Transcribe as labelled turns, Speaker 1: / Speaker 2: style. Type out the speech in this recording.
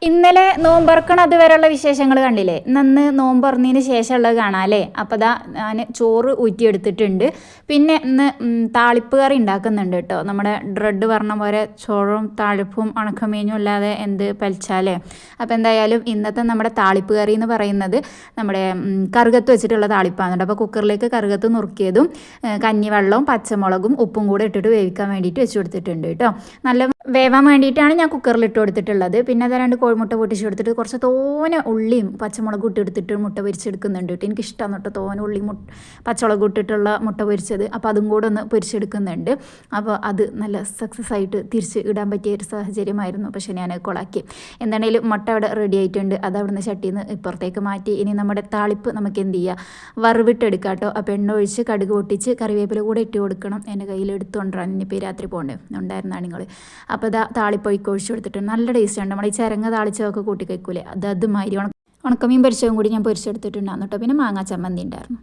Speaker 1: ഇന്നലെ നോമ്പറക്കണ അതുവരെയുള്ള വിശേഷങ്ങൾ കണ്ടില്ലേ? നന്ന് നോമ്പറന്നതിന് ശേഷമുള്ളത് കാണാം അല്ലേ? അപ്പോൾ ദാ ഞാൻ ചോറ് ഊറ്റിയെടുത്തിട്ടുണ്ട്. പിന്നെ ഇന്ന് താളിപ്പ് കറി ഉണ്ടാക്കുന്നുണ്ട് കേട്ടോ. നമ്മുടെ ഡ്രെഡ് പറഞ്ഞ പോലെ ചോറും താളിപ്പും ഉണക്കമീനും അല്ലാതെ എന്ത് പലിച്ചാലേ. അപ്പോൾ എന്തായാലും ഇന്നത്തെ നമ്മുടെ താളിപ്പ് കറി എന്ന് പറയുന്നത് നമ്മുടെ കറുകത്ത് വെച്ചിട്ടുള്ള താളിപ്പാണ് കേട്ടോ. അപ്പോൾ കുക്കറിലേക്ക് കറുകത്ത് നുറുക്കിയതും കഞ്ഞിവെള്ളവും പച്ചമുളകും ഉപ്പും കൂടെ ഇട്ടിട്ട് വേവിക്കാൻ വേണ്ടിയിട്ട് വെച്ച് കൊടുത്തിട്ടുണ്ട് കേട്ടോ. നല്ല വേവാൻ വേണ്ടിയിട്ടാണ് ഞാൻ കുക്കറിൽ ഇട്ട് കൊടുത്തിട്ടുള്ളത്. പിന്നെ അത് 2 കോഴിമുട്ട പൊട്ടിച്ച് കൊടുത്തിട്ട് കുറച്ച് തോനെ ഉള്ളിയും പച്ചമുളകും ഇട്ടെടുത്തിട്ട് മുട്ട പൊരിച്ചെടുക്കുന്നുണ്ട് കേട്ടോ. എനിക്കിഷ്ടമാണ് കേട്ടോ തോനെ ഉള്ളി പച്ചമുളക് ഇട്ടിട്ടുള്ള മുട്ട പൊരിച്ചത്. അപ്പോൾ അതും കൂടെ ഒന്ന് പൊരിച്ചെടുക്കുന്നുണ്ട്. അപ്പോൾ അത് നല്ല സക്സസ് ആയിട്ട് തിരിച്ച് ഇടാൻ പറ്റിയ ഒരു സാഹചര്യമായിരുന്നു. പക്ഷേ ഞാൻ കൊളാക്കി. എന്താണെങ്കിലും മുട്ട അവിടെ റെഡി ആയിട്ടുണ്ട്. അത് അവിടെ നിന്ന് ചട്ടിയിൽ നിന്ന് ഇപ്പുറത്തേക്ക് മാറ്റി. ഇനി നമ്മുടെ താളിപ്പ് നമുക്ക് എന്ത് ചെയ്യുക, വറവിട്ടെടുക്കാം കേട്ടോ. അപ്പോൾ എണ്ണ ഒഴിച്ച് കടുക് പൊട്ടിച്ച് കറിവേപ്പില കൂടെ ഇട്ട് കൊടുക്കണം. എൻ്റെ കയ്യിൽ എടുത്തുകൊണ്ടാണ് ഇനിയിപ്പോൾ രാത്രി പോകേണ്ടത് ഉണ്ടായിരുന്നാണ് നിങ്ങൾ. അപ്പോൾ ഇതാ താളിപ്പൊഴിക്ക് ഒഴിച്ച് കൊടുത്തിട്ട് നല്ല ടേസ്റ്റാണ്. നമ്മൾ ഈ ചിരങ്ങ താളിച്ചതൊക്കെ കൂട്ടി കഴിക്കൂലേ, അതുമാതിരി ഉണക്കമീൻ പൊരിച്ചതും കൂടി ഞാൻ പൊരിച്ചെടുത്തിട്ടുണ്ടായിരുന്നു കേട്ടോ. പിന്നെ മാങ്ങാ ചമ്മന്തി ഉണ്ടായിരുന്നു.